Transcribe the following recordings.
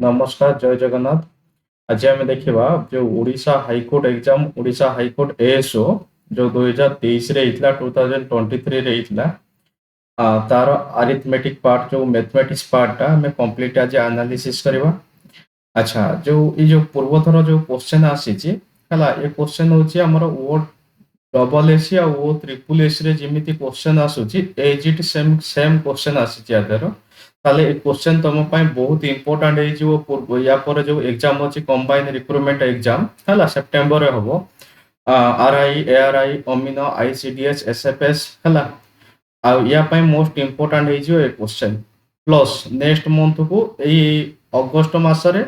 नमस्कार जय जगन्नाथ। आज आम देखा जो Odisha high court exam Odisha high court ASO जो 2023 रे हितला 2023 रे हितला तार अरिथमेटिक पार्ट जो मैथमेटिक्स पार्ट टा हमें कंप्लीट आज एनालिसिस करबा। अच्छा जो पूर्व थर जो क्वेश्चन आसीची हला ये क्वेश्चन होची हमर ओ डबल एसी आ ओ ट्रिपल एसी रे जेमिति क्वेश्चन आसुची एजिट सेम सेम क्वेश्चन आसीची आदर ताले ए क्वेश्चन तुम ପାଇଁ ବହୁତ इंपोर्टेंट है जो पूर्व या पर जो एग्जाम होची कंबाइन रिक्रूटमेंट एग्जाम हला सेप्टेम्बर रे हबो RI ARY amino ICDS SFS हला आ या ପାଇଁ मोस्ट इंपोर्टेंट है जो ए क्वेश्चन प्लस नेक्स्ट मंथ को एई अगस्त मासरे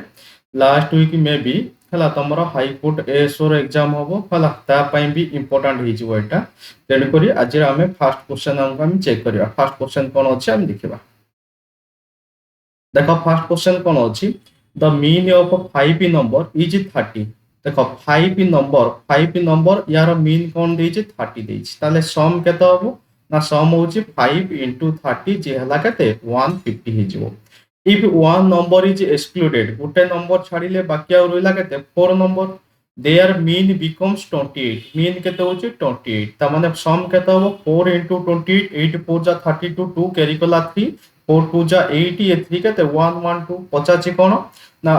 लास्ट वीक में भी हला तमरो हाईकोर्ट एएसओ रो एग्जाम हबो हला ता ପାଇଁ भी इंपोर्टेंट है जो एटा तेन करी आज हमें फर्स्ट क्वेश्चन हम चेक करिया। फर्स्ट क्वेश्चन कोन अछि हम देखिबा। देखो फर्स्ट क्वेश्चन कौन अच्छी the mean of 5 number is 30। देखो 5 नंबर यार मीन कौन देछि 30 देछि ताले सम केते हबो ना सम होछि 5 into 30 जे हला केते 150 हे जिवो। If one number is excluded गोटे नंबर छाड़िले बाकी आ रहिला केते 4 number there mean becomes 28। Mean केते होछि 28 ता माने सम केते हबो 4 into 28 8 4 जा 32 2 कैरी कला 3 4 2 जा 8 ये 3 केते 1 1 2 पचाची कोन ना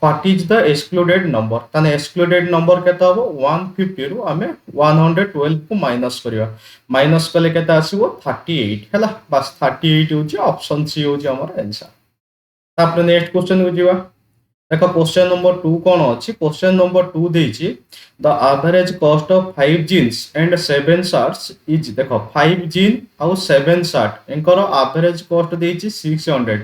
what is the excluded number ताने एक्सक्लूडेड नंबर केते हबो 150 रु हमें 112 को माइनस करिया। माइनस कले केते आसीबो 38 हला बस 38 होछि ऑप्शन सी होछि हमर आंसर। तापर नेक्स्ट क्वेश्चन को जीवा। देखो क्वेश्चन नंबर 2 कौन अच्छी क्वेश्चन नंबर 2 देछि the average cost of 5 jeans and 7 shirts is देखो 5 जीन और 7 शर्ट एंकर एवरेज कॉस्ट देछि 600।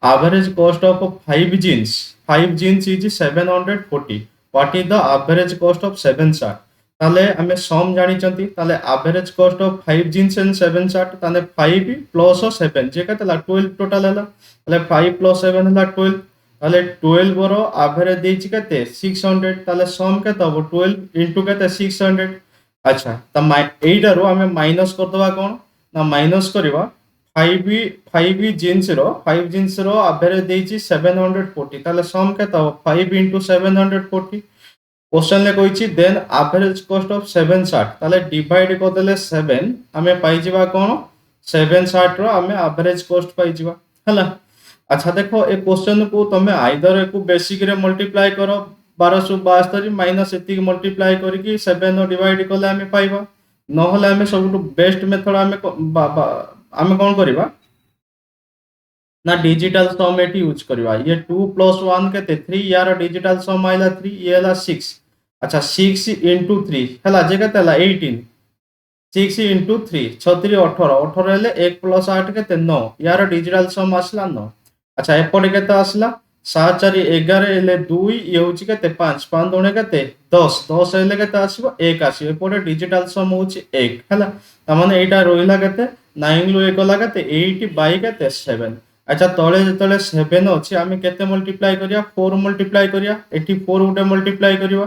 Average cost of 5 jeans is 740। What is the average cost of 7 shirt ताले हमें सम जानि चंती ताले average cost of 5 jeans and 7 shirt ताले 5 प्लस 7 जे केतला 12 टोटल हला ताले 5 प्लस 7 हला 12 ताले 12 रो एवरेज देछि केते 600 ताले सम केते हबो 12 इनटू केते 600। अच्छा त एटा रो हमें माइनस कर दवा कोन ना माइनस करबा 5 जीन्स रो एवरेज देछि 740 ताले सम केते हबो 5 into 740। क्वेश्चन ले कहिछि then average cost of 7 shirt ताले डिवाइड कर देले 7 हमें पाई जिबा कोन 7 शर्ट रो हमें एवरेज कॉस्ट पाई जिबा हला। अच्छा देखो ए क्वेश्चन को तुम आइदर को बेसिक रे मल्टीप्लाई करो 1272 माइनस एतिक मल्टीप्लाई करके 7 डिवाइड कले हमें पाइबा नहले हमें सब बेस्ट मेथड हमें हमें कौन करबा ना डिजिटल सम एटी यूज करबा। ये 2 + 1 केते 3 यार डिजिटल सम आइला 3 ये हला 6। अच्छा 6 into 3 हला जे केते हला 18 6 into 3 36 18 18 हेले 1 + 8 केते 9 यार डिजिटल सम आसला 9। अच्छा एपटे केते आसला 7 4 11 हेले 2 ये होची केते 5 5 दुणे केते 10 10 हेले केते आसीबो 1 आसीबो एपटे डिजिटल सम होची 1 हला त माने एटा रोइला केते 9 लु 1 ला केते 8 बाय केते 7। अच्छा तळे जतळे 7 अछि आमे केते मल्टीप्लाई करिया 4 मल्टीप्लाई करिया एटी 4 उटे मल्टीप्लाई करिवा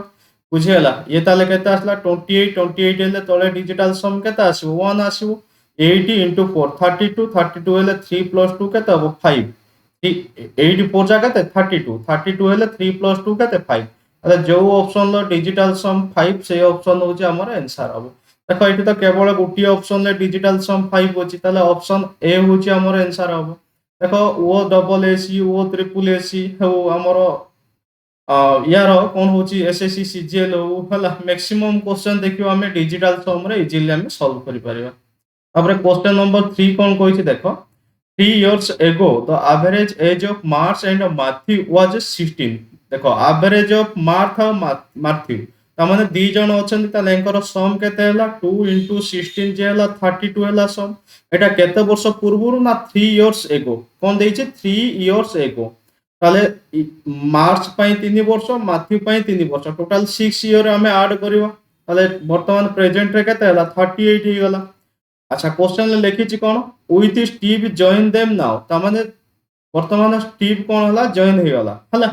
बुझियला ये ताले केते आसला 28 28 हेले तळे डिजिटल सम केते आसीबो 1 आसीबो 80 into 4 32 32 हेले 3 + 2 केते हबो 5 8 4 जा केते 32 32 हेले 3 + 2 केते 5 अरे जो ऑप्शन लो डिजिटल सम 5 से ऑप्शन होची हमर आंसर हबो। देखो एठी तो केवल गोटी ऑप्शन ले डिजिटल सम 5 होची ताले ऑप्शन ए होची हमर आंसर हबो। देखो ओ डबल एसी ओ ट्रिपल एसी हो हमर यार कौन होची एसएससी सीजीएल हो हला मैक्सिमम क्वेश्चन देखियो हमें डिजिटल सम रे इजीली हमें सॉल्व करि परिबा। तापर क्वेश्चन नंबर 3 कौन कहिछि देखो 3 years ago the average age of Mars and Matthew was 16। देखो एवरेज ऑफ मार्थ और मैथ्यू ता माने दी जण अछंती ता लेंकर सम केते हला 2 into 16 जे हला 32 हला सम एटा केते वर्ष पूर्वरु ना 3 years ago कोन देइछे 3 years ago ताले मार्च पई 3 वर्ष मैथ्यू पई 3 वर्ष टोटल 6 ईयर हमें ऐड करिवा ताले वर्तमान प्रेजेंट रे केते हला 38 ही गला। अच्छा क्वेश्चन ले लिखिछि कोन with Steve join them now ता माने वर्तमान स्टीव कोन हला जॉइन हे गला हला।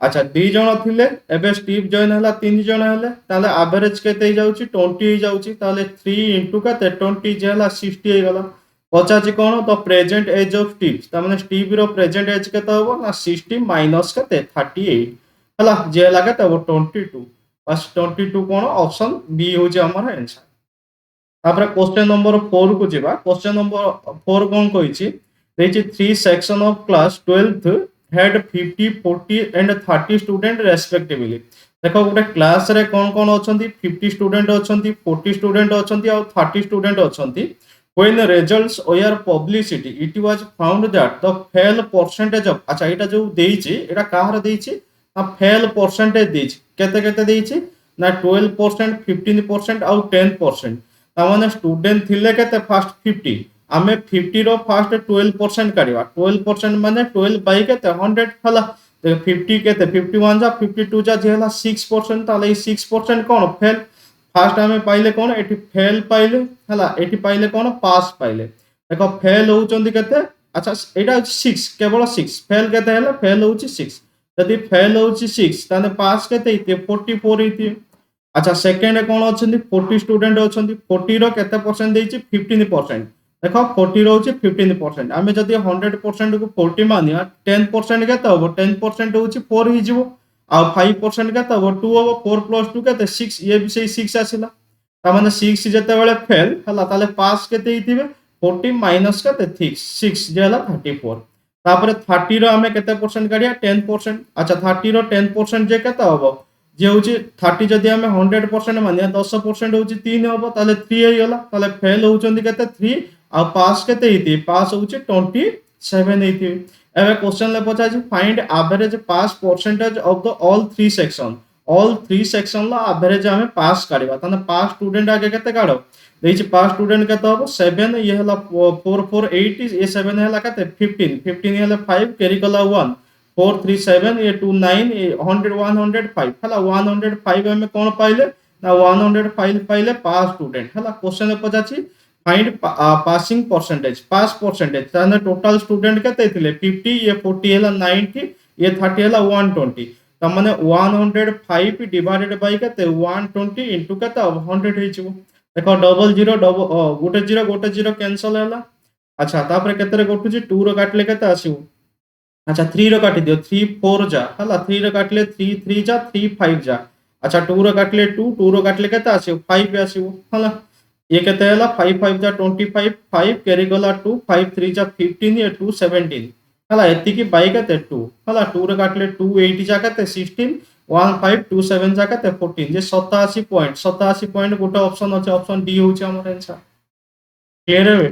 अच्छा दी जण थिले एबे स्टीव जॉइन हला 3 जण हेले ताले एवरेज केते जाउछि 20 ही जाउछि ताले 3 into केते 20 जे हला 60 हे गला। पचाची कौन the present age of Steve तार स्टीव रो प्रेजेंट एज केते होबो ना 60 माइनस केते 38 हला जे लागे तब 22 बस 22 कौन ऑप्शन बी हो जे हमर आंसर तापर क्वेश्चन नंबर 4 को जिबा क्वेश्चन नंबर 4 कौन कहिछि देछि 3 section of class 12th had 50 40 and 30 student respectively देखो गोटे क्लास रे कौन कौन अछंती 50 स्टूडेंट अछंती 40 स्टूडेंट अछंती और 30 student अछंती when the results were publicity it was found that the fail percentage of अच्छा एटा जो देछि एटा काहर देछि ना फेल परसेंटेज देछि केते केते देछि ना 12% 15% और 10% तामाने स्टूडेंट थिले केते फर्स्ट 50 आमे 50 रो फर्स्ट 12% काढिबा 12% माने 12 बाय केते 100 हला तो 50 केते 51 जा 52 जा जे हला 6% ताले 6% कोन फेल फास्ट आमे पाइले कोन एठी फेल पाइले हला एठी पाइले कोन पास पाइले देखो फेल होउचंदी केते अच्छा एटा 6 केवल 6 फेल केते हला फेल होउची 6 यदि फेल होउची 6 ताने पास केते इते 44 इते अच्छा सेकंड कोन अछंदी 40 स्टूडेंट अछंदी 40 रो केते परसेंट देछि 15% देखो 40 रहउची 15% आमे जदि 100% को 40 मानिया 10% केते होबो 10% होउची 4 हि जिवो आ 5% केते होबो 2 होबो 4 प्लस 2 केते 6 ये भी सही 6 आसिला ता माने 6 जते बेले फेल हला ताले पास केते हिथिबे 40 माइनस केते 6 जे हला 34 तापरे 30 रो आमे केते परसेंट काढिया 10% अच्छा 30 रो 10% जे केते होबो जे होची 30 जदि आमे 100% मानिया 10% होची 3 होबो ताले 3 हे गला ताले फेल होउचंदी केते 3 आ पास केते हिथि पास होची 27 हिथि एबे क्वेश्चन ले पचाजी find average pass percentage of the all three section ला एवरेज हमें पास काढिबा तने पास स्टूडेंट आगे केते काढो देछि पास स्टूडेंट केते होबो 7 ये हला 448 ये 7 हला केते 15 हला 5 कैरी कला 1 437 ये 29 ये 100 105 हला 105 हमें कोन पाइले ना 105 पाइले पास स्टूडेंट हला क्वेश्चन ले पचाछि फाइंड पासिंग परसेंटेज पास परसेंटेज ताने टोटल स्टूडेंट केते थिले 50 ये 40 हला 90 ये 30 हला 120 त माने 105 डिवाइडेड बाय केते 120 इनटू केते 100 हे छिबो देखो डबल जीरो गोटे जीरो कैंसिल हला अच्छा तापर केते रे गोटुची 2 रो काटले केते आसीबो अच्छा 3 रो काटी दियो 3 4 जा हला 3 रो काटले 3 3 जा 3 5 जा अच्छा 2 रो काटले 2 रो काटले केते आसीबो 5 आसीबो हला ये केते हला 5 5 जा 25 5 कैरी गला 2 5 3 जा 15 ये 2 17 हला एति की बाई केते 2 हला 2 रो काटले 2 8 जा केते 16 1 5 2 7 जा केते 14 जे 87 पॉइंट गोटे ऑप्शन अछि ऑप्शन डी होछि हमर आंसर क्लियर है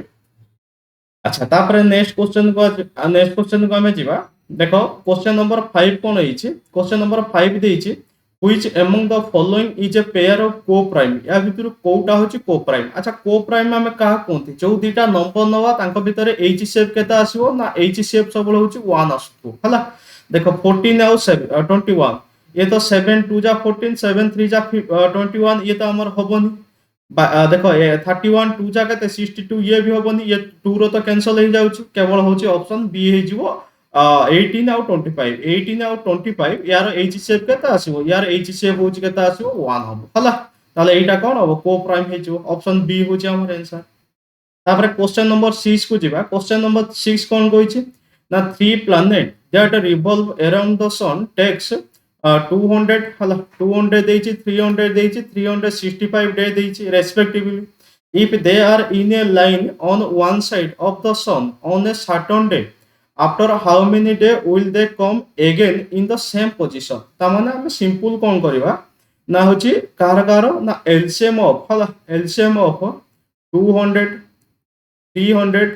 अच्छा तापर नेक्स्ट क्वेश्चन को हमें जीवा देखो क्वेश्चन नंबर 5 कोन होइछि क्वेश्चन नंबर 5 देइछि which among the following is a pair of co-prime या भितर कोटा होछि co-prime अच्छा co-prime हमें कहा कोंथि जो दीटा नंबर नवा तांको भितर h शेप केता आसीबो ना h शेप सबल होछि 1 आसतो हला देखो 14 और 21 ये तो 7 2 जा 14 7 3 जा 21 ये तो हमर होबनी देखो 31 2 जा केते 62 ये भी होबनी ये 2 रो तो कैंसिल हो जाउछि केवल होछि ऑप्शन बी हे जिवो 18 और 25 18 और 25 यार h शेप केता आसीबो यार h शेप होछि केता आसीबो 1 हबो हला ताले एटा कोन हबो को प्राइम हे जिवो ऑप्शन बी होछि हमर आंसर तापर क्वेश्चन नंबर 6 को जिबा क्वेश्चन नंबर 6 कोन कहिछि ना 3 planet that revolve around the sun takes 200 हला 200 देछि 300 देछि 365 डे देछि respectively if they are in a line on one side of the sun on a certain day after how many day will they come again in the same position ता माने हम simple कोन करबा ना होची car ना LCM of हला LCM of 200 300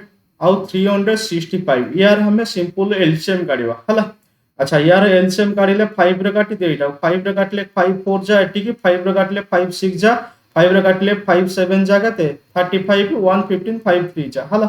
और 365 यार हमें सिंपल एलसीएम काढिबा हला अच्छा यार एलसीएम काढिले 5 रे काटि देइटा 5 रे काटले 5 4 जा एटी की 5 रे काटले 5 6 जा 5 रे काटले 5 7 जा कते 35 115 5 3 जा हला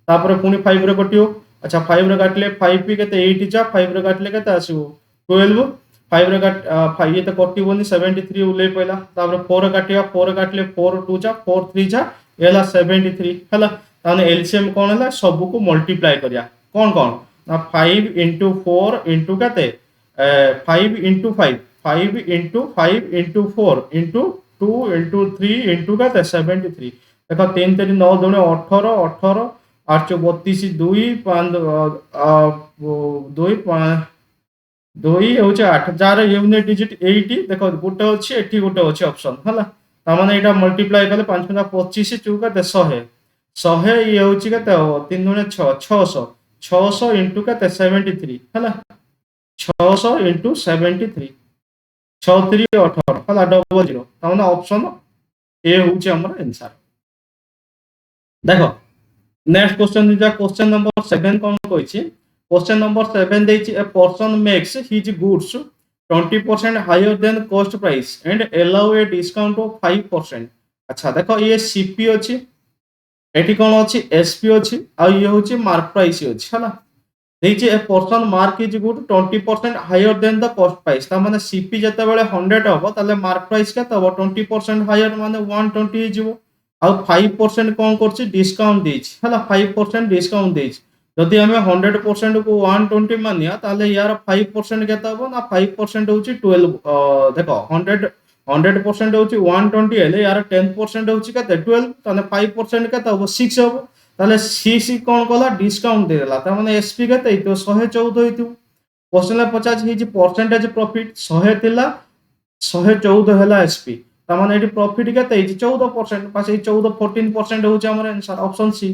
तापर पुनी 5 रे कटियो अच्छा 5 रे काटले 5 पी केते 8 जा 5 रे काटले केते आसीबो 12 5 रे काट 5 ये तो कटिबोनी 73 उले पहिला तापर 4 रे काटिया 4 रे काटले 4 2 जा 4 3 जा एला 73 हला ताने एलसीएम कोन हला सब को मल्टीप्लाई करिया कोन कोन ना 5 into 4 into केते 5 into 5 5 into 5 into 4 into 2 into 3 into केते 73 देखो 3 3 9 2 18 18 8 चौ 32 2 5 2 2 হচ্ছে 8 যার ইউনিট ডিজিট এইটি দেখো গোটে আছে এটি গোটে আছে অপশন হলা তার মানে এটা মল্টিপ্লাই কলে 5 × 25 চৌকা 100 100 ইয়ে হচ্ছে কেতে হব 3 × 6 600 600 ইনটু কেতে 73 হলা 600 ইনটু 73 6 3 18 হলা ডবল 0 তার মানে অপশন এ হচ্ছে আমার आंसर দেখো नेक्स्ट क्वेश्चन दिया क्वेश्चन नंबर 7 कौन कहिछि क्वेश्चन नंबर 7 देछि a person makes his goods 20% higher than cost price and allow a discount of 5%। अच्छा देखो ये सीपी अछि एटी कौन अछि एसपी अछि आ ये होछि मार्क प्राइस अछि हला देछि a person mark his good 20% higher than the cost price ता माने सीपी जते बेले 100 हबो ताले मार्क प्राइस के तब 20% हायर माने 120 हिजिवो ଆଉ 5% କଣ କରୁଛି ଡିସକାଉଣ୍ଟ ଦେଇଛି ହେଲା 5% ଡିସକାଉଣ୍ଟ ଦେଇଛି ଯଦି ଆମେ 100% କୁ 120 ମାନିବା ତାହେଲେ ୟାର 5% କେତେ ହବ ନା 5% ହଉଛି 12 ଦେଖ 100% ହଉଛି 120 ହେଲେ ୟାର 10% ହଉଛି କେତେ 12 ତାହେଲେ 5% କେତେ ହବ 6 ହବ ତାହେଲେ ସି କଣ କଲା ଡିସକାଉଣ୍ଟ ଦେଇଦେଲା ତା ମାନେ एसपी କେତେ ହେଇଥିବ 114 ହେଇଥିବ क्वेश्चन पचास ହେଇଛି परसेंटेज प्रॉफिट 100 ଥିଲା 114 ହେଲା एसपी ता माने एटी प्रॉफिट केते ହେଇଛି 14% पास 14 14% होଉଛି हमर आंसर ऑप्शन सी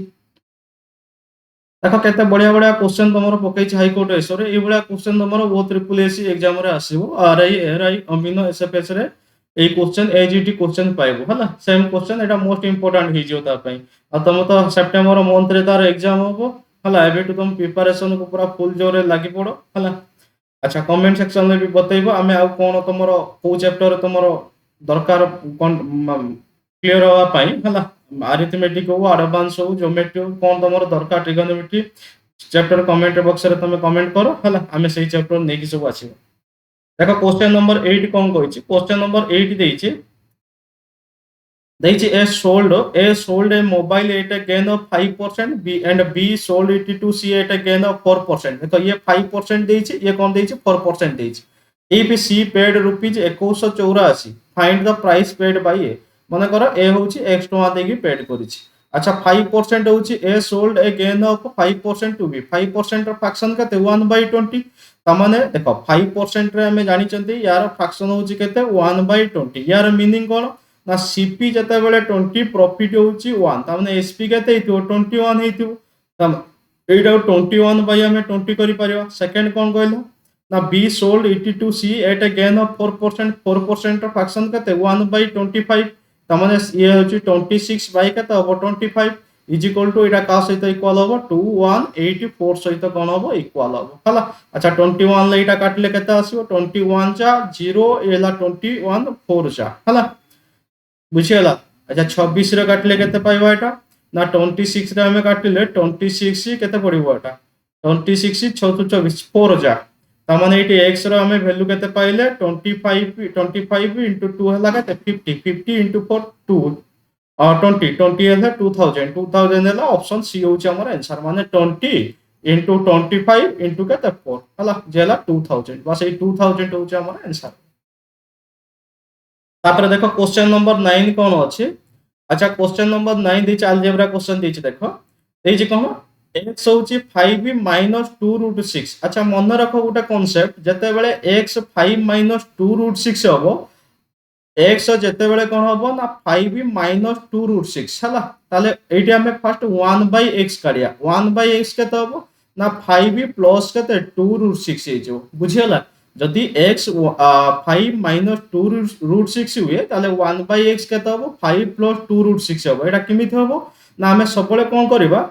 देखो केते बढ़िया बढ़िया क्वेश्चन तमरो पकैछि हाई कोर्ट एसरे ए बढ़िया क्वेश्चन तमरो वो ट्रिपल एसी एग्जाम रे आसीबो आरआई एआरआई अमीनो एसएफएस रे ए क्वेश्चन एजीटी क्वेश्चन पाइबो हला सेम क्वेश्चन एटा मोस्ट इंपोर्टेंट हि जो ता पई आ तम तो सितंबर मंथ रे तार एग्जाम होबो हला एबे टू तुम प्रिपरेशन को पूरा फुल जोरे लागि पड़ो हला अच्छा कमेंट सेक्शन में भी बतैबो आमे आ कोन तमरो को चैप्टर तमरो दरकार क्लियर हवा पाई हला अरिथमेटिक हो एडवांस हो ज्योमेट्री हो कोन तमरो दरकार ट्रिगोनोमेट्री चैप्टर कमेंट बॉक्स रे तुम कमेंट करो हला आमे सही चैप्टर नै कि सब आसीबो देखो क्वेश्चन नंबर 8 कोन कहैछि क्वेश्चन नंबर 8 देइछि A sold a mobile at a gain of 5% B sold it to C at a gain of 4% देखो ये 5% देइछि ये कोन देइछि 4% देइछि if C paid rupees 2184 find the price paid by A माने करो ए होछि x टका देकी पेड करिछि अच्छा 5% होछि A sold a gain of 5% to B 5% र फ्रैक्शन कते 1/20 त माने देखो 5% रे हमें जानि चंती यार फ्रैक्शन होछि केते 1/20 यार मीनिंग कोन ना सीपी जते बेले 20 प्रॉफिट होछि 1 त माने एसपी केते हितो 21 हितो त एटा 21 बाय हमें 20 करि परिबा सेकंड कोन कहलो ना B sold it to C at a gain of 4% ର फ्रैक्शन केते 1/25 त माने ये होछि 26 बाय केते हबो 25 इज इक्वल टू एटा का सहित इक्वल हबो 2184 सहित कोन हबो इक्वल हबो हला अच्छा 21 ले एटा काटले केते आसीबो 21 जा 0 एला 21 4 जा हला बुझियला अच्छा 26 रे काटले केते पाइबा एटा ना 26 रे हमें काटले 26 केते पड़िबो एटा 26 6 24 4 जा ता माने एटी x रो हमें वैल्यू केते पाइले 25 into 2 हला केते 50 into 4 2 और 20 हला 2000 हला ऑप्शन सी होची हमर आंसर माने 20 into 25 into केते 4 हला जेला 2000 बस ए 2000 होची हमर आंसर तापर देखो क्वेश्चन नंबर 9 कोन अछि अच्छा क्वेश्चन नंबर 9 दी अलजेब्रा क्वेश्चन दी देखो देछि कोन x होछि 5 minus 2 root 6 अच्छा मन रखो गोटे कांसेप्ट जते बेले x 5 minus 2 root 6 हबो x जते बेले कोन हबो ना 5 minus 2 root 6 हला ताले एटी हमें फर्स्ट 1/x काढिया 1/x केते हबो ना 5 plus केते 2 root 6 हे जो बुझियला जदि x 5 minus 2 root 6 हुए ताले 1/x केते हबो 5 plus 2 root 6 हबो एटा किमित हबो ना हमें सबले कोन करबा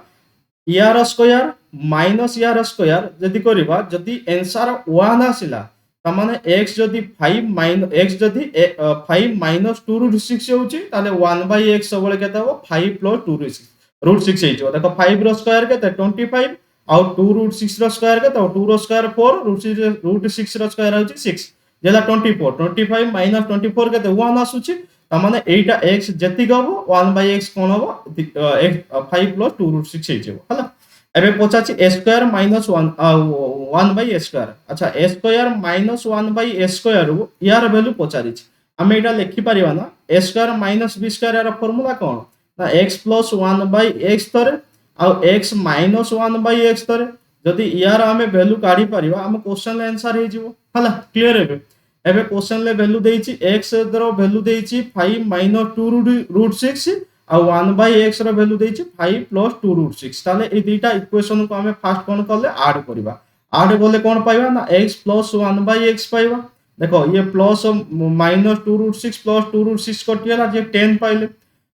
यार स्क्वायर माइनस यार स्क्वायर जदि करबा जदि आंसर 1 आसिला त माने x जदि 5 माइनस x जदि 5 minus 2 root 6 होची ताले 1/x सबले केते हबो 5 plus 2 root 6 हे जो देखो 5 रो स्क्वायर केते 25 और 2 root 6 रो स्क्वायर केते 2 रो स्क्वायर 4 root 6 रो स्क्वायर होची 6 जेला 24 25 minus 24 केते 1 आसुची त माने एटा x जति गबो 1/x कोन हबो 5 plus 2 root 6 हे जेबो हला एबे पचाछि a square minus 1/a square अच्छा a square minus 1/a square यार वैल्यू पचारिछि हमें एटा लिखि परिबा ना a square minus b square यार फार्मूला कोन ना x plus 1/x तरे ଆଉ x ମାଇନସ୍ 1 ବାଇ x ଧରେ ଯଦି ইয়াର ଆମେ ଭ୍ୟାଲୁ କାଢି ପାରିବା ଆମ କ୍ୱେଶ୍ଚନ ଆନ୍ସର ହେଇଯିବ ହେଲା କ୍ଲିୟର ଏବେ ଏବେ क्वेश्चन रे वैल्यू देइछि x रो वैल्यू देइछि 5 माइनस 2 रूट 6 आ 1 बाय x रो वैल्यू देइछि 5 प्लस 2 रूट 6 ताले ए दुईटा इक्वेशन को हमें फास्ट कोन करले ऐड करबा ऐड करले कोन पाइबा ना x प्लस 1 बाय x पाइबा देखो ये plus minus 2 root 6 plus 2 root 6 कटियाला जे 10 पाइले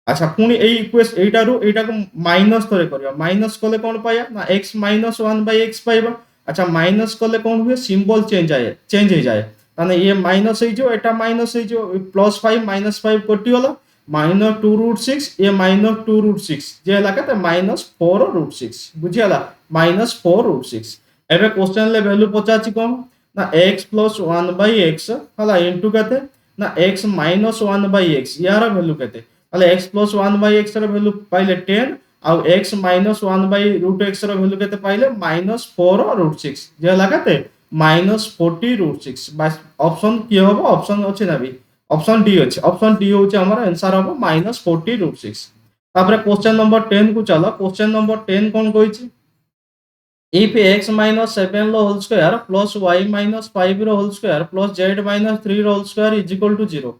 अच्छा पुनी ए इक्वेशन एटा रो एटा को माइनस करे करबा माइनस करले कोन पाइबा ना x माइनस 1 बाय x पाइबा अच्छा माइनस करले कोन हुए सिंबल चेंज हो जाए ताने ये माइनस हो एटा माइनस हो प्लस 5 माइनस 5 कटिगला माइनस 2 रूट 6 ये माइनस 2 रूट 6 जे हला केते माइनस 4 रूट 6 बुझियाला माइनस 4 रूट 6 एबे क्वेश्चन ले वैल्यू पचाची कोन ना x प्लस 1 बाय x हला इनटू केते ना x माइनस 1 बाय x यार वैल्यू केते ताले x प्लस 1 बाय x रो वैल्यू पाइले 10 आ x minus 1 by root x row value केते पाइले माइनस 4 रूट 6 जे हला केते माइनस 40 रूट 6 बस ऑप्शन की होबो ऑप्शन अछि ना भी ऑप्शन डी अछि ऑप्शन डी होचे हमर आंसर होबो माइनस 40 रूट 6 तापर क्वेश्चन नंबर 10 को चलो क्वेश्चन नंबर 10 कोन कहिछि if x minus 7 रो whole square plus y minus 5 रो whole square plus z minus 3 रो whole square is equal to 0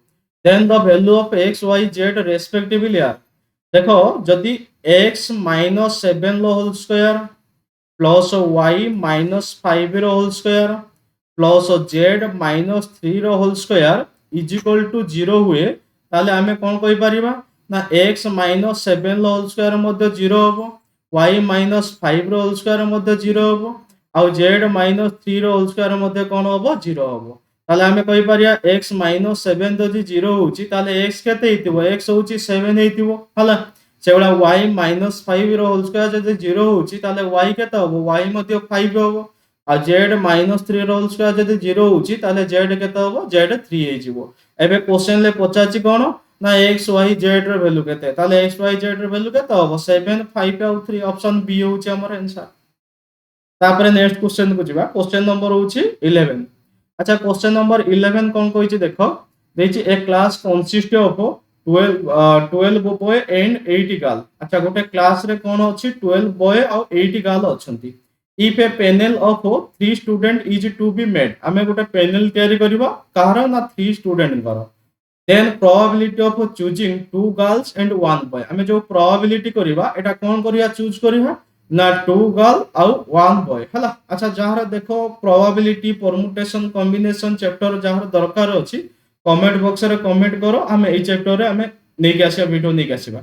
then the value of x y z respectively are देखो जदी x minus 7 रो whole square plus y minus 5 रो whole square plus z minus 3 रो whole square is equal to 0 हुए ताले हमें कोन कहि परिबा ना x माइनस 7 रो होल स्क्वायर मध्ये 0 होबो y माइनस 5 रो होल स्क्वायर मध्ये 0 होबो आ z माइनस 3 रो होल स्क्वायर मध्ये कोन होबो 0 होबो ताले हमें कहि परिया x माइनस 7 जदी 0 होची ताले x केते हेतिबो x होची 7 हेतिबो हला सेवला y माइनस 5 रो होल स्क्वायर जदी 0 होची ताले y केते होबो y मध्ये 5 होबो आ z माइनस 3 रो होल स्क्वायर जदी 0 होची ताले z केते होबो z 3 हेजिबो एबे क्वेश्चन ले पचाची कोन ना x y z रो वैल्यू केते ताले x y z रो वैल्यू केते होबो 7 5 और 3 ऑप्शन बी होची हमर आंसर तापरे नेक्स्ट क्वेश्चन को जिबा क्वेश्चन नंबर होची 11 अच्छा क्वेश्चन नंबर 11 कोन कहिछि देखो देछि a class consist of 12 boy and 8 girl अच्छा गोटे क्लास रे कोन अछि 12 बॉय और 8 गर्ल अछंती if a panel of 3 student is to be made हमें गोटे पैनल तयारी करबा कार ना 3 स्टूडेंट कर then probability of choosing 2 girls and 1 boy हमें जो प्रोबेबिलिटी करबा एटा कोन करिया चूज करबा ना 2 गर्ल आउ 1 बॉय हला अच्छा जहार देखो प्रोबेबिलिटी परमुटेशन कॉम्बिनेशन चैप्टर जहार दरकार अछि कमेंट बॉक्स रे कमेंट करो हम ए चैप्टर रे हमें नै के आसीबा वीडियो नै के आसीबा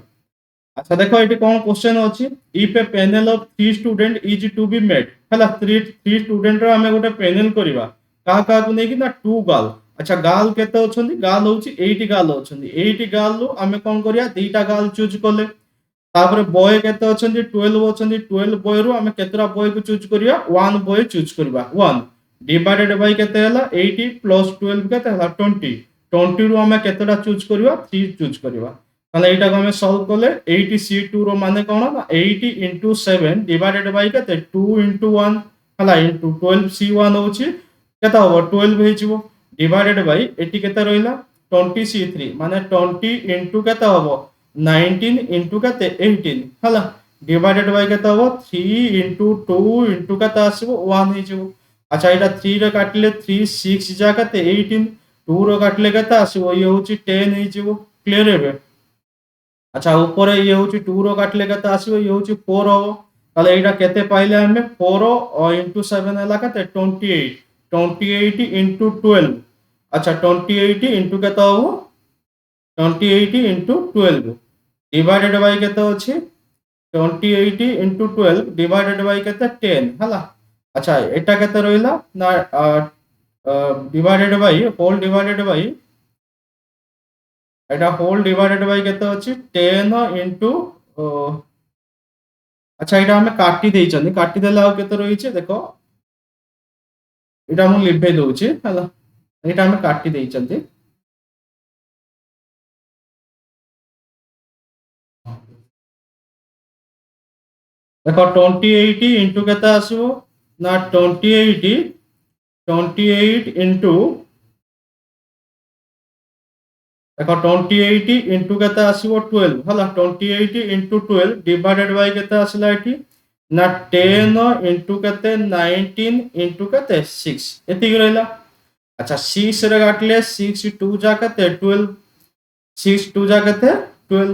अच्छा देखो एटी कोन क्वेश्चन अछि if a panel of 3 student is to be made हला 3 स्टूडेंट रे हमें गोटे पैनल करबा का को नै कि ना 2 गर्ल अच्छा गर्ल केते अछंती गर्ल होची 8 गर्ल अछंती 8 गर्ल लो हमें कोन करिया दुईटा गर्ल चूज करले तापर बॉय केते अछंती 12 अछंती 12 बॉय रो हमें केतरा बॉय को चूज करिया 1 बॉय चूज करबा 1 डिवाइडेड बाय केते हला 80 प्लस 12 केते हला 20 20 रो हमें केतेटा चूज करबा 3 चूज करबा ताले एटा को हमें सॉल्व करले 80 c2 रो माने कोन ना 80 into 7 डिवाइडेड बाय केते 2 into 1 हला into 12 c1 होची केता हो 12 हेजिवो डिवाइडेड बाय एटी केते रहिला 20 c3 माने 20 into केता हो 19 into केते 18 हला डिवाइडेड बाय केता हो 3 into 2 into केता आसीबो 1 हेजिवो अच्छा एटा 3 रे काटले 3 6 जा केते 18 2 रो काटले केता आसीबो ये होची 10 हेजिवो क्लियर हेबे अच्छा ऊपर ये होची 2 रो काटले केता आसीबो ये होची 4 हो ताले एटा केते पाइले हमें 4 into 7 हला केते 28 28 into 12 अच्छा 28 into केता हो 28 into 12 divided by केते अछि 28 into 12 divided by केते 10 हला अच्छा एटा केते रहिला ना divided by whole divided by एटा होल डिवाइडेड बाय केते अछि 10 into अच्छा एटा हमें काटी देइ छनी काटी देला आ केते रहि छै देखो एटा हम लिखै दउ छी हला एटा हमें काटी देइ छथि देखो 28 into केते आसीबो ना 28 into देखो 28 इंटू केते आसीबो 12 हला 28 इंटू 12 डिवाइडेड बाय केते आसला एठी ना 10 इंटू केते 19 इंटू केते 6 एति रहला। अच्छा 6 रे काटले 6 2 जा केते 12 6 2 जा केते 12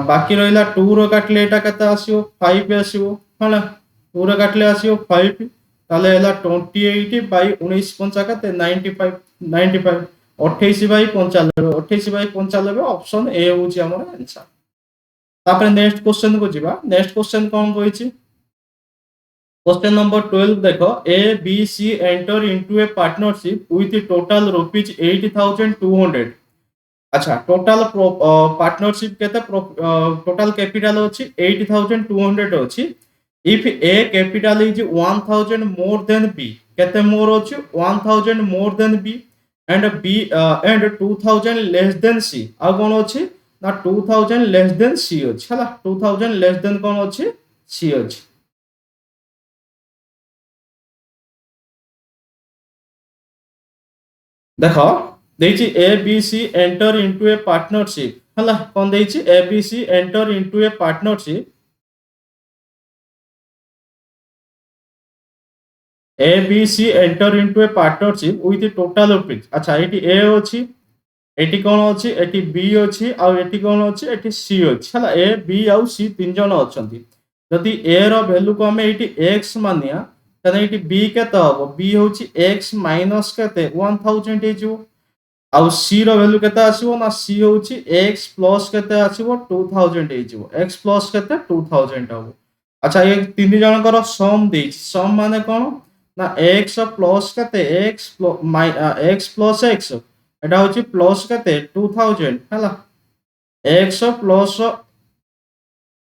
बाकी रहिला 2 रो काटले एटा केते आसीबो 5 आसीबो हला 2 रो काटले आसीबो 5 ताले हला 28 बाय 19 पंचा केते 95 95 28 बाय 95 28 बाय 95 ऑप्शन ए होची हमर आंसर। तापर नेक्स्ट क्वेश्चन को जीवा नेक्स्ट क्वेश्चन कोन होईची क्वेश्चन नंबर 12 देखो A B C enter into a partnership with total rupees 8200। अच्छा टोटल पार्टनरशिप केते टोटल कैपिटल अछि 8200 अछि if A capital is 1000 more than B केते मोर अछि 1000 more than B and B and 2000 less than C आ कोन अछि ना 2000 लेस देन सी अछि हला 2000 लेस देन कोन अछि सी अछि। देखो देछि A B C enter into a partnership हला कोन देछि A B C enter into a partnership A B C enter into a partnership with total rupees. अच्छा एटी ए अछि एटी कोन अछि एटी बी अछि आ एटी कोन अछि एटी सी अछि हला ए बी आ सी तीन जन अछंती जदि ए रो वैल्यू को हम एटी x मानिया तने एटी बी केते हबो बी होछि x माइनस केते 1000 हेजिवो आ सी रो वैल्यू केते आसीबो ना सी होछि x प्लस केते आसीबो 2000 हेजिवो x प्लस केते 2000 हबो। अच्छा ये तीन जनकर सम देछि सम माने कोन ना x प्लस केते x प्लस x एटा होछि प्लस केते 2000 हला x plus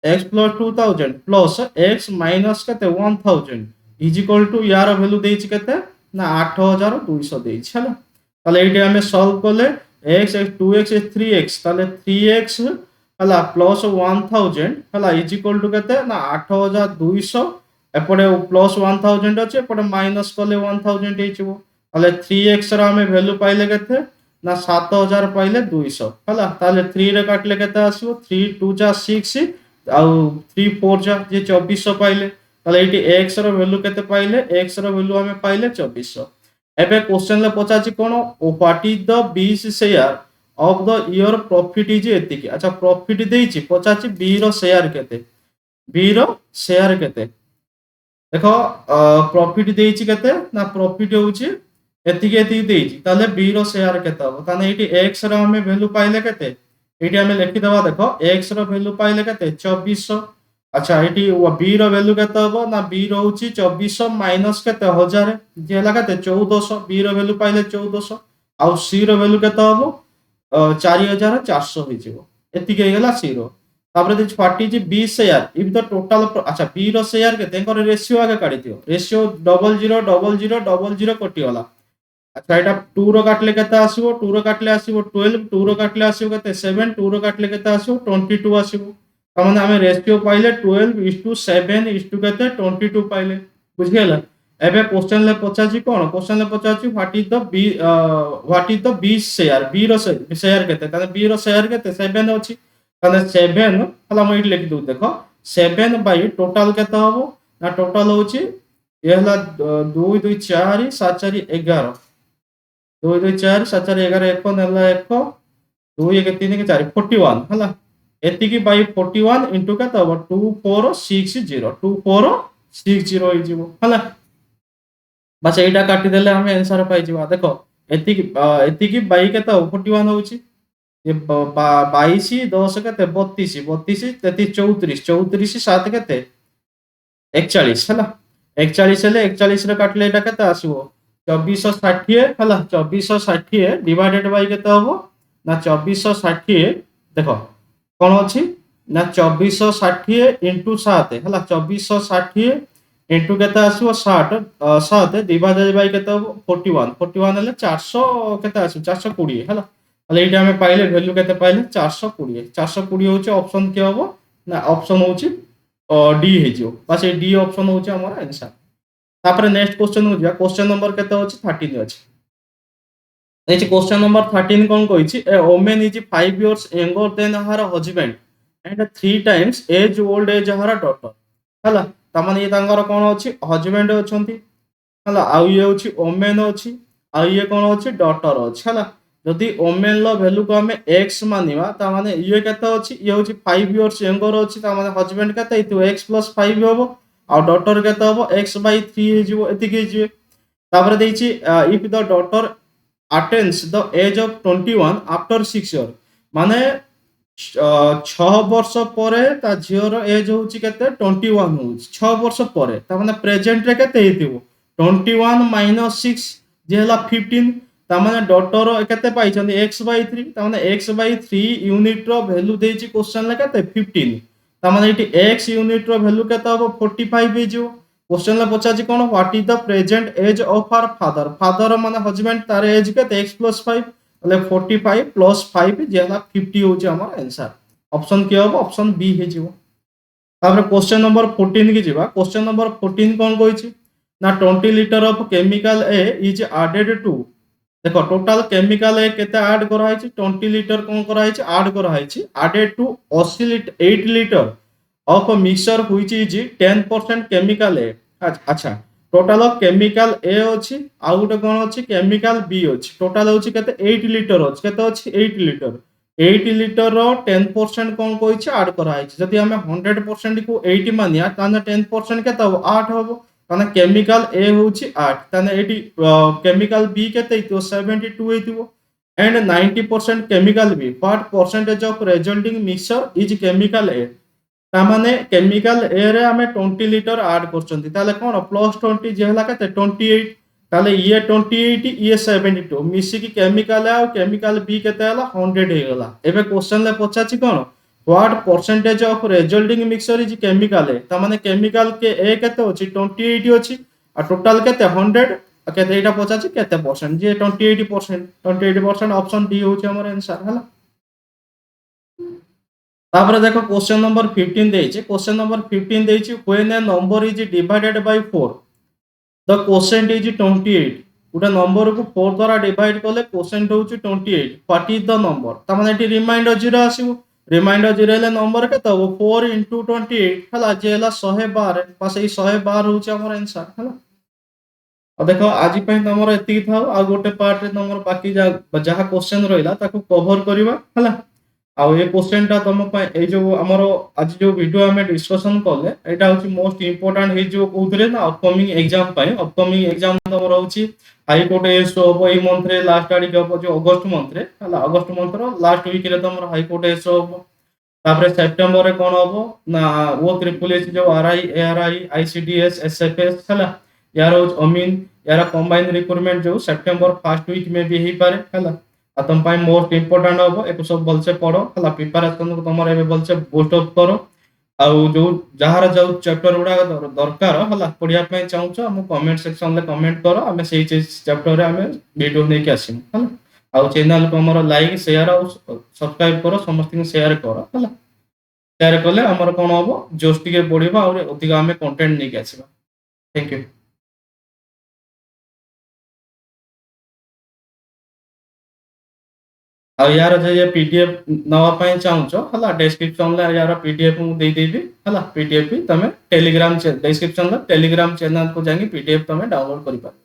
2000 plus x minus केते 1000 इज इक्वल टू यार वैल्यू देछि केते ना 8200 देछि हला ताले एटी हमें सॉल्व करले x 2x 3x ताले 3x हला प्लस 1000 हला इज इक्वल टू केते ना 8200 एपटे प्लस 1000 अछि एपटे माइनस करले 1000 हेजिवो ताले 3x रा हमें वैल्यू पाइले केते ना 7000 पाइले 200 हला ताले 3 रे काटले केते आसीबो 3 2 जा 6 आउ 3 4 जा जे 2400 पाइले ताले एटी x रो वैल्यू केते पाइले x रो वैल्यू हमें पाइले 2400। एबे क्वेश्चन ले पचाछि कोन what is the B's share of the year profit is एतिकी। अच्छा प्रॉफिट देछि पचाछि बी रो शेयर केते बी रो शेयर केते देखो प्रॉफिट देछि केते ना प्रॉफिट होछि एतिकी एतिकी देछि ताले बी रो शेयर केते हो ताने एटी x रो हमें वैल्यू पाइले केते एटी हमें लिखि दबा देखो x रो वैल्यू पाइले केते 2400। अच्छा एटी बी रो वैल्यू केते हो ना बी रो होछि 2400 माइनस केते 1000 जे हला केते 1400 बी रो वैल्यू पाइले 1400 आ सी रो वैल्यू केते हो 4400 हो जिवो एतिकी हे गेला सी रो तापर this what is B share if the total. अच्छा बी रो शेयर केते कर रेशियो आगे काढी दियो रेशियो 000000 कटि वाला। अच्छा एटा 2 रो काटले केते आसीबो 2 रो काटले आसीबो 12 2 रो काटले आसीबो केते 7 2 रो काटले केते आसीबो 22 आसीबो त माने हमें रेशियो पाइले 12:7 केते 22 पाइले बुझि गेला। एबे क्वेश्चन ले पचाछि कोन क्वेश्चन ले पचाछि what is the B share B रो शेयर केते ताने बी रो शेयर केते 7 अछि ताने 7 हला म इट लिखि दउ देखो 7 बाय टोटल केते हबो ना टोटल होछि ये हला 2 2 4 7 4 11 2 2 4 7 4 11 1 नेला 1 2 1 3 के 4 41 हला एतिकी बाय 41 इनटू केते हबो 2460 2460 होई जिवो हला बस एटा काटी देले हम आंसर पाइ जिवा देखो एतिकी बाई केते 41 होउची ये 22 10 केते 32 32 33 34 34 7 केते 41 हला 41 हेले 41 रे काटले एटा केते आसीबो 2460 हला 2460 डिवाइडेड बाय केते हबो ना 2460 देखो कोन अछि ना 2460 इनटू 7 हला 2460 इनटू केते आसीबो 60 7 डिवाइडेड बाय केते हबो 41 41 हेले 400 केते आसी 420 हला हले एटा हमें पाइले वैल्यू केते पाइले 420 420 होची ऑप्शन के हबो ना ऑप्शन होची डी हे जो बस ए डी ऑप्शन होची हमर आंसर। तापर नेक्स्ट क्वेश्चन हो जा क्वेश्चन नंबर केते होची 13 अछि। देखिए क्वेश्चन नंबर 13 कौन कहिछि a women is 5 years younger than her husband and 3 times age old age her daughter हला तमाने ये तांगर कोन अछि हस्बैंड अछंती हला आ ये अछि वुमेन अछि आ ये कोन अछि डॉटर अछि हला जदि वुमेन लो वैल्यू को हमें x मानिबा ता माने ये केते अछि ये अछि 5 इयर्स यंगर अछि ता माने हस्बैंड केते इतु x + 5 होबो आ डॉटर केते होबो x/3 हे जिवो एतिके जिवे तापर देछि if the daughter attains the age of 21 after 6 year माने 6 वर्ष ପରେ ତା ଝିଅର ଏଜ୍ ହଉଛି କେତେ 21 ହଉଛି 6 ବର୍ଷ ପରେ ତା ମାନେ ପ୍ରେଜେଣ୍ଟ ରେ କେତେ ହେଇଥିବ 21 ମାଇନସ୍ 6 ଯେ ହେଲା 15 ତା ମାନେ ଡଟର କେତେ ପାଇଛନ୍ତି x/3 ତା ମାନେ x/3 ୟୁନିଟ ର ଭ୍ୟାଲୁ ଦେଇଛି କ୍ୱେଶ୍ଚନ ରେ କେତେ 15 ତା ମାନେ ଏଠି x ୟୁନିଟ ର ଭ୍ୟାଲୁ କେତେ ହବ 45 ହେଇଯିବ क्वेश्चन ला पचाची कोन what is the present age of our father father माने हस्बैंड तार एज के x + 5 એટલે 45 + 5 જેલા 50 होची हमर आंसर ऑप्शन के हो ऑप्शन बी हे जिवो तापर क्वेश्चन नंबर 14 की जिबा क्वेश्चन नंबर 14 कोन कहिछि ना 20 litre of chemical A is added to देखो टोटल केमिकल ए केते ऐड करा हैछि 20 लीटर कोन करा हैछि ऐड करा हैछि added to 80 litre 8 litre of a mixture which is 10% chemical A अच्छा टोटल केमिकल ए अछि आ गोटे कोन अछि केमिकल बी अछि टोटल होछि केते 8 लीटर अछि केते अछि 8 लीटर 8 लीटर रो 10% कोन कहिछि ऐड करा हैछि जदि हमें 100% को 80 मानिया ताने 10% केते हो 8 होबो ताने केमिकल ए होछि 8 ताने एटी केमिकल बी केते हितो 72 हेतिबो and 90% chemical B what percentage of resulting mixture is chemical A तामाने केमिकल ए रे हमें 20 लीटर ऐड करछंती ताले कोन +20 जे हला केते 28 ताले ये 28 ये 72 मिसी की केमिकल आ केमिकल बी केते हला 100 हे गला एबे क्वेश्चन ले पछाची कोन what percentage of resulting mixture is chemical A तामाने केमिकल के ए केते अछि 28 अछि आ टोटल केते 100 केते एटा पछाची केते परसेंट जे 28% 28% ऑप्शन डी होची हमर आंसर हला तापर देखो क्वेश्चन नंबर 15 देइछे क्वेश्चन नंबर 15 देइछे when a number is divided by 4 the quotient is 28 उटा नंबर को 4 द्वारा डिवाइड करले क्वोशिएंट होची 28 व्हाट इज द नंबर त माने एटी रिमाइंडर 0 आसीबो रिमाइंडर 0 ले नंबर केते हो 4 * 28 हला जे हला 112 बस एई 112 होची हमर आंसर हला अब देखो आज पई तमरो एति थाओ आ गोटे पार्ट रे तमरो बाकी जहा क्वेश्चन रहिला ताको कवर करबा हला आ ये क्वेश्चन टा तम पई ए जो हमरो आज जो वीडियो हमें डिस्कशन करले एटा होची मोस्ट इंपोर्टेंट हे जो कोथरे ना अपकमिंग एग्जाम तमरो होची हाई कोर्ट एस होबो ई मंथ रे लास्ट आडी के होबो जो अगस्त मंथ रे हला अगस्त मंथ रो लास्ट वीक रे तमरो हाई कोर्ट एस होबो तापर सेप्टेम्बर रे कोन होबो ना वो ट्रिपल एस जो आरआई एआरआई आईसीडीएस एसएफएस हला यार अमीन यार कंबाइन रिक्रूटमेंट जो सितंबर फर्स्ट वीक में भी ही पारे हला आ तुम पाई मोस्ट इंपोर्टेंट हो एको सब बलसे पढ़ो हला प्रिपरेशन को तमरे एबे बलसे बूस्ट अप करो आ जो जहार जो चैप्टर उडा दरकार हला पढ़िया पई चाहूछ हम कमेंट सेक्शन ले कमेंट करो हमें सेही चैप्टर रे हमें वीडियो नै के आसीम हला आ चैनल को हमर लाइक शेयर और सब्सक्राइब करो समस्त को शेयर करो हला शेयर कले हमर कोन होबो जोश टिके बढ़िबा और अधिक हमें कंटेंट नै के आसीबा थैंक यू ଆଉ ୟାର ଯେ PDF ନବା ପାଇଁ ଚାହୁଁଛ ହେଲା ଡେସ୍କ୍ରିପସନରେ ୟାର PDF ମୁଁ ଦେଇଦେବି ହେଲା PDF ତମେ ଟେଲିଗ୍ରାମ ଡେସ୍କ୍ରିପସନର ଟେଲିଗ୍ରାମ ଚ୍ୟାନେଲକୁ ଯାଇକି PDF ତମେ ଡାଉନଲୋଡ କରିପାରିବ